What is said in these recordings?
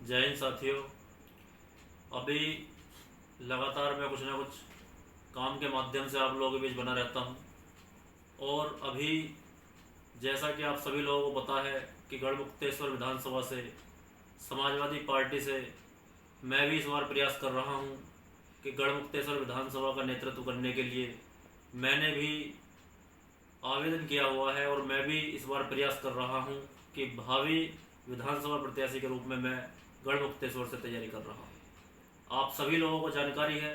जय हिंद साथियों। अभी लगातार मैं कुछ ना कुछ काम के माध्यम से आप लोगों के बीच बना रहता हूं और अभी जैसा कि आप सभी लोगों को पता है कि गढ़मुक्तेश्वर विधानसभा से समाजवादी पार्टी से मैं भी इस बार प्रयास कर रहा हूं कि गढ़मुक्तेश्वर विधानसभा का नेतृत्व करने के लिए मैंने भी आवेदन किया हुआ है और मैं भी इस बार प्रयास कर रहा हूं कि भावी विधानसभा प्रत्याशी के रूप में मैं गढ़मुक्तेश्वर से तैयारी कर रहा हूं। आप सभी लोगों को जानकारी है,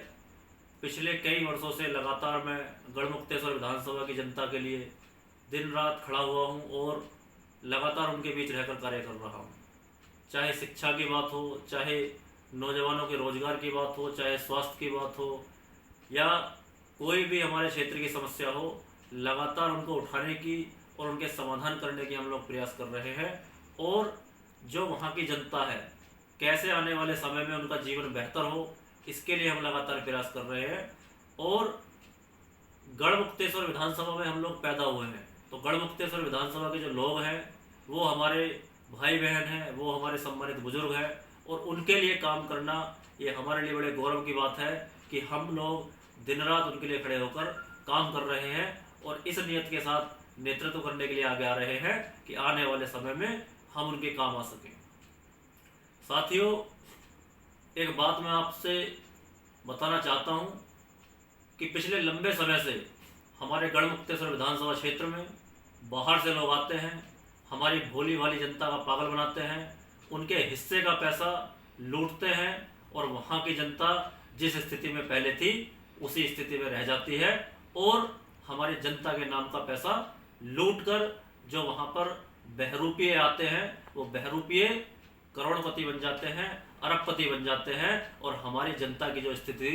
पिछले कई वर्षों से लगातार मैं गढ़मुक्तेश्वर विधानसभा की जनता के लिए दिन रात खड़ा हुआ हूं और लगातार उनके बीच रहकर कार्य कर रहा हूं। चाहे शिक्षा की बात हो, चाहे नौजवानों के रोजगार की बात हो, चाहे स्वास्थ्य की बात हो या कोई भी हमारे क्षेत्र की समस्या हो, लगातार उनको उठाने की और उनके समाधान करने की हम लोग प्रयास कर रहे हैं। और जो वहाँ की जनता है, कैसे आने वाले समय में उनका जीवन बेहतर हो, इसके लिए हम लगातार प्रयास कर रहे हैं। और गढ़मुक्तेश्वर विधानसभा में हम लोग पैदा हुए हैं, तो गढ़मुक्तेश्वर विधानसभा के जो लोग हैं वो हमारे भाई बहन हैं, वो हमारे सम्मानित बुजुर्ग हैं और उनके लिए काम करना ये हमारे लिए बड़े गौरव की बात है कि हम लोग दिन रात उनके लिए खड़े होकर काम कर रहे हैं और इस नियत के साथ नेतृत्व करने के लिए आगे आ रहे हैं कि आने वाले समय में हम उनके काम आ सकें। साथियों, एक बात मैं आपसे बताना चाहता हूं कि पिछले लंबे समय से हमारे गढ़मुक्तेश्वर विधानसभा क्षेत्र में बाहर से लोग आते हैं, हमारी भोली भाली जनता का पागल बनाते हैं, उनके हिस्से का पैसा लूटते हैं और वहाँ की जनता जिस स्थिति में पहले थी उसी स्थिति में रह जाती है और हमारी जनता के नाम का पैसा लूटकर जो वहाँ पर बहरूपिये आते हैं वो बहरूपिये करोड़पति बन जाते हैं, अरबपति बन जाते हैं और हमारी जनता की जो स्थिति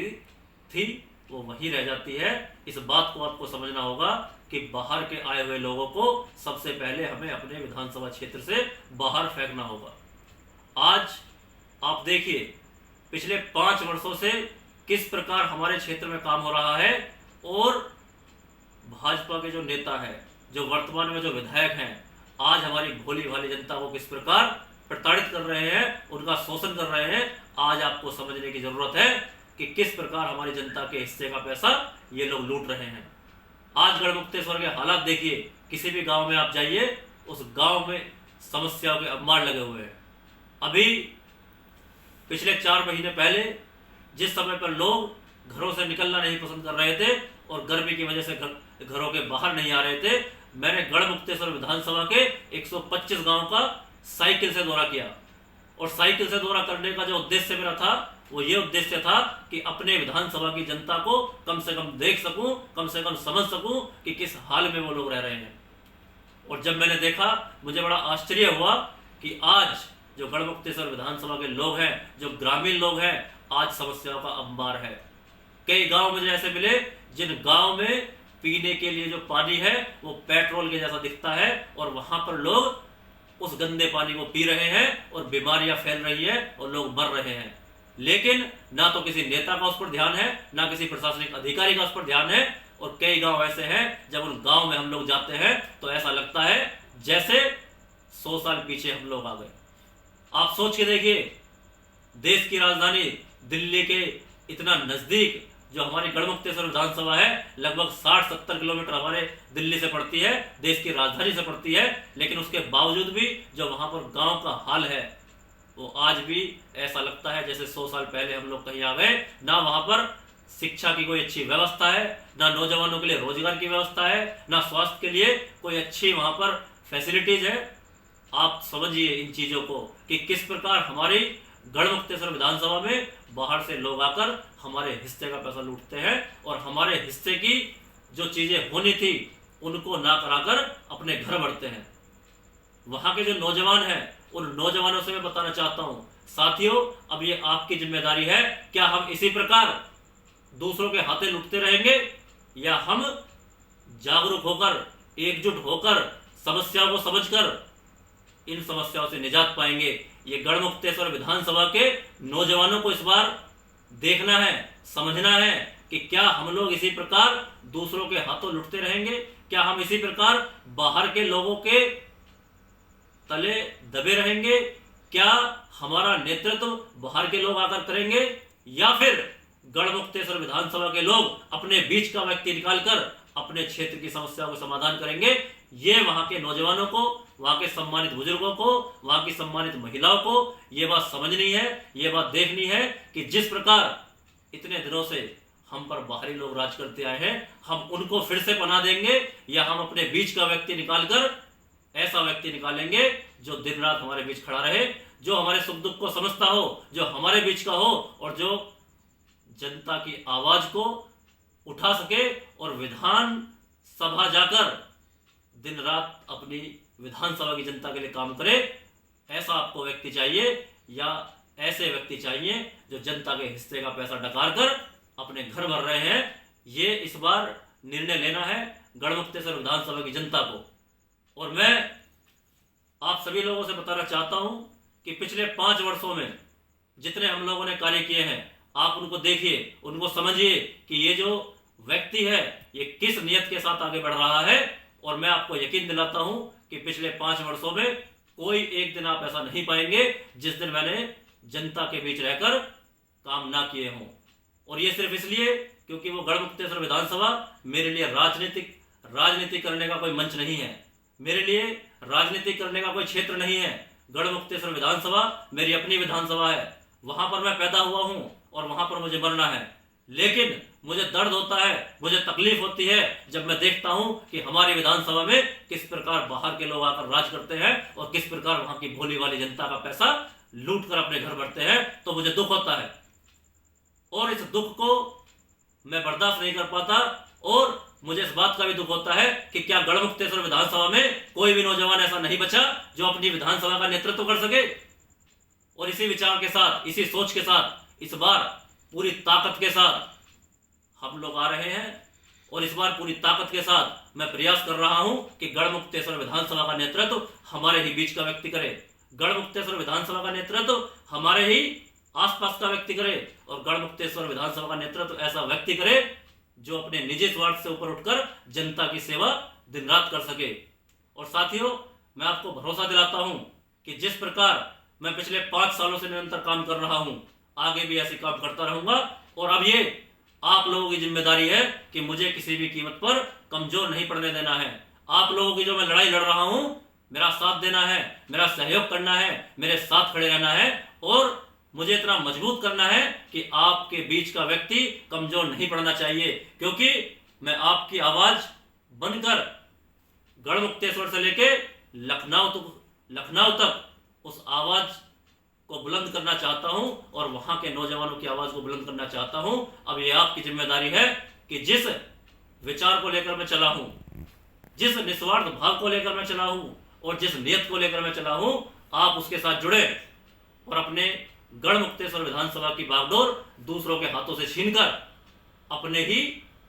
थी वो वहीं रह जाती है। इस बात को आपको समझना होगा कि बाहर के आए हुए लोगों को सबसे पहले हमें अपने विधानसभा क्षेत्र से बाहर फेंकना होगा। आज आप देखिए, पिछले 5 वर्षों से किस प्रकार हमारे क्षेत्र में काम हो रहा है और भाजपा के जो नेता हैं, जो वर्तमान में जो विधायक हैं, आज हमारी भोली भाली जनता को किस प्रकार प्रताड़ित कर रहे हैं, उनका शोषण कर रहे हैं। आज आपको समझने की जरूरत है कि किस प्रकार हमारी जनता के हिस्से का पैसा ये लोग लूट रहे हैं। आज गढ़मुक्तेश्वर के हालात देखिए, किसी भी गांव में आप जाइए, उस गांव में समस्याओं के अंबार लगे हुए हैं। अभी पिछले 4 महीने पहले जिस समय पर लोग घरों से निकलना नहीं पसंद कर रहे थे और गर्मी की वजह से घरों के बाहर नहीं आ रहे थे, मैंने गढ़मुक्तेश्वर विधानसभा के 125 गांव का साइकिल से दौरा किया और साइकिल से दौरा करने का जो उद्देश्य मेरा था वो ये उद्देश्य था कि अपने विधानसभा की जनता को कम से कम देख सकूं, कम से कम समझ सकूं कि किस हाल में वो लोग रह रहे हैं। और जब मैंने देखा, मुझे बड़ा आश्चर्य हुआ कि आज जो गढ़मुक्तेश्वर विधानसभा के लोग हैं, जो ग्रामीण लोग हैं, आज समस्याओं का अंबार है। कई गांव मुझे ऐसे मिले जिन गांव में पीने के लिए जो पानी है वो पेट्रोल के जैसा दिखता है और वहां पर लोग उस गंदे पानी को पी रहे हैं और बीमारियां फैल रही है और लोग मर रहे हैं। लेकिन ना तो किसी नेता का उस पर ध्यान है, ना किसी प्रशासनिक अधिकारी का उस पर ध्यान है। और कई गांव ऐसे हैं, जब उन गांव में हम लोग जाते हैं तो ऐसा लगता है जैसे 100 साल पीछे हम लोग आ गए। आप सोच के देखिए, देश की राजधानी दिल्ली के इतना नजदीक जो हमारी गढ़मुक्तेश्वर विधानसभा है, लगभग 60-70 किलोमीटर हमारे दिल्ली से पड़ती है, देश की राजधानी से पड़ती है। लेकिन उसके बावजूद भी जो वहां पर गांव का हाल है वो आज भी ऐसा लगता है जैसे 100 साल पहले हम लोग कहीं आ गए। ना वहां पर शिक्षा की कोई अच्छी व्यवस्था है, ना नौजवानों के लिए रोजगार की व्यवस्था है, ना स्वास्थ्य के लिए कोई अच्छी वहां पर फैसिलिटीज है। आप समझिए इन चीजों को कि किस प्रकार हमारी गढ़मुक्तेश्वर विधानसभा में बाहर से लोग आकर हमारे हिस्से का पैसा लूटते हैं और हमारे हिस्से की जो चीजें होनी थी उनको ना कराकर अपने घर बढ़ते हैं। वहां के जो नौजवान हैं, उन नौजवानों से मैं बताना चाहता हूं, साथियों, अब ये आपकी जिम्मेदारी है। क्या हम इसी प्रकार दूसरों के हाथे लुटते रहेंगे या हम जागरूक होकर, एकजुट होकर, समस्याओं को समझकर इन समस्याओं से निजात पाएंगे? ये गढ़मुक्तेश्वर विधानसभा के नौजवानों को इस बार देखना है, समझना है कि क्या हम लोग इसी प्रकार दूसरों के हाथों लुटते रहेंगे? क्या हम इसी प्रकार बाहर के लोगों के तले दबे रहेंगे? क्या हमारा नेतृत्व बाहर के लोग आकर करेंगे या फिर गढ़मुक्तेश्वर विधानसभा के लोग अपने बीच का व्यक्ति निकालकर अपने क्षेत्र की समस्या को समाधान करेंगे। ये वहां के नौजवानों को, वहां के सम्मानित बुजुर्गों को, वहां की सम्मानित महिलाओं को ये बात समझनी है, ये बात देखनी है कि जिस प्रकार इतने दिनों से हम पर बाहरी लोग राज करते आए हैं, हम उनको फिर से पनाह देंगे या हम अपने बीच का व्यक्ति निकालकर ऐसा व्यक्ति निकालेंगे जो दिन रात हमारे बीच खड़ा रहे, जो हमारे सुख दुख को समझता हो, जो हमारे बीच का हो और जो जनता की आवाज को उठा सके और विधान सभा जाकर दिन रात अपनी विधानसभा की जनता के लिए काम करे। ऐसा आपको व्यक्ति चाहिए या ऐसे व्यक्ति चाहिए जो जनता के हिस्से का पैसा डकार कर अपने घर भर रहे हैं। ये इस बार निर्णय लेना है गढ़मुक्तेश्वर विधानसभा की जनता को। और मैं आप सभी लोगों से बताना चाहता हूं कि पिछले 5 वर्षों में जितने हम लोगों ने कार्य किए हैं, आप उनको देखिए, उनको समझिए कि ये जो व्यक्ति है ये किस नियत के साथ आगे बढ़ रहा है। और मैं आपको यकीन दिलाता हूं कि पिछले 5 वर्षों में कोई एक दिन आप ऐसा नहीं पाएंगे जिस दिन मैंने जनता के बीच रहकर काम ना किए हों। और ये सिर्फ इसलिए क्योंकि वो गढ़मुक्तेश्वर विधानसभा मेरे लिए राजनीति करने का कोई मंच नहीं है, मेरे लिए राजनीति करने का कोई क्षेत्र नहीं है। गढ़मुक्तेश्वर विधानसभा मेरी अपनी विधानसभा है, वहां पर मैं पैदा हुआ हूं और वहां पर मुझे मरना है। लेकिन मुझे दर्द होता है, मुझे तकलीफ होती है जब मैं देखता हूं कि हमारी विधानसभा में किस प्रकार बाहर के लोग आकर राज करते हैं और किस प्रकार वहां की भोली वाली जनता का पैसा लूट कर अपने घर भरते हैं, तो मुझे दुख होता है। और इस दुख को मैं बर्दाश्त नहीं कर पाता और मुझे इस बात का भी दुख होता है कि क्या गढ़मुक्तेश्वर विधानसभा में कोई भी नौजवान ऐसा नहीं बचा जो अपनी विधानसभा का नेतृत्व कर सके। और इसी विचार के साथ, इसी सोच के साथ इस बार पूरी ताकत के साथ हम लोग आ रहे हैं और इस बार पूरी ताकत के साथ मैं प्रयास कर रहा हूं कि गढ़मुक्तेश्वर विधानसभा का नेतृत्व हमारे ही बीच का व्यक्ति करे, गढ़मुक्तेश्वर विधानसभा का नेतृत्व हमारे ही आसपास का व्यक्ति करे और गढ़मुक्तेश्वर विधानसभा का नेतृत्व ऐसा व्यक्ति करे जो अपने निजी स्वार्थ से ऊपर उठकर जनता की सेवा दिन रात कर सके। और साथियों, मैं आपको भरोसा दिलाता हूं कि जिस प्रकार मैं पिछले 5 सालों से निरंतर काम कर रहा हूं, आगे भी ऐसे काम करता रहूंगा। और अब ये आप लोगों की जिम्मेदारी है कि मुझे किसी भी कीमत पर कमजोर नहीं पड़ने देना है। आप लोगों की जो मैं लड़ाई लड़ रहा हूं, मेरा साथ देना है, मेरा सहयोग करना है, मेरे साथ खड़े रहना है और मुझे इतना मजबूत करना है कि आपके बीच का व्यक्ति कमजोर नहीं पड़ना चाहिए। क्योंकि मैं आपकी आवाज बनकर गढ़मुक्तेश्वर से लेके लखनऊ तक उस आवाज को बुलंद करना चाहता हूं और वहां के नौजवानों की आवाज को बुलंद करना चाहता हूं। अब ये आपकी जिम्मेदारी है कि जिस विचार को लेकर मैं चला हूं, जिस निस्वार्थ भाव को लेकर मैं चला हूं और जिस नियत को लेकर मैं चला हूं, आप उसके साथ जुड़े और अपने गढ़मुक्तेश्वर विधानसभा की बागडोर दूसरों के हाथों से छीनकर अपने ही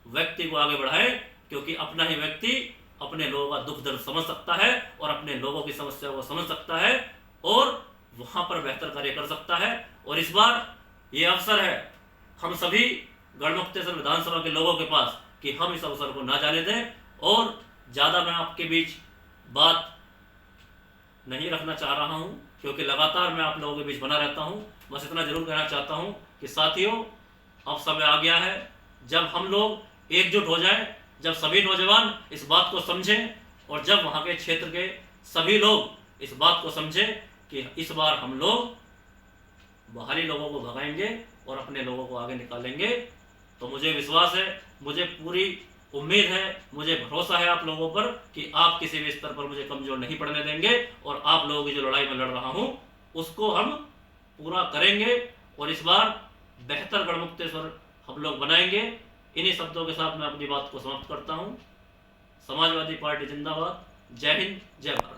व्यक्ति को आगे बढ़ाएं। क्योंकि अपना ही व्यक्ति अपने लोगों का दुख दर्द समझ सकता है और अपने लोगों की समस्या को समझ सकता है और वहां पर बेहतर कार्य कर सकता है। और इस बार ये अवसर है हम सभी गढ़मुक्तेश्वर विधानसभा के लोगों के पास कि हम इस अवसर को ना जाने दें। और ज्यादा मैं आपके बीच बात नहीं रखना चाह रहा हूं क्योंकि लगातार मैं आप लोगों के बीच बना रहता हूं। बस इतना जरूर कहना चाहता हूं कि साथियों, अब समय आ गया है जब हम लोग एकजुट हो जाएं, जब सभी नौजवान इस बात को समझें और जब वहां के क्षेत्र के सभी लोग इस बात को समझें कि इस बार हम लोग बाहरी लोगों को भगाएंगे और अपने लोगों को आगे निकालेंगे। तो मुझे विश्वास है, मुझे पूरी उम्मीद है, मुझे भरोसा है आप लोगों पर कि आप किसी भी स्तर पर मुझे कमजोर नहीं पड़ने देंगे और आप लोगों की जो लड़ाई में लड़ रहा हूं उसको हम पूरा करेंगे और इस बार बेहतर गढ़मुक्तेश्वर हम लोग बनाएंगे। इन्हीं शब्दों के साथ मैं अपनी बात को समाप्त करता हूं। समाजवादी पार्टी जिंदाबाद। जय हिंद, जय भारत।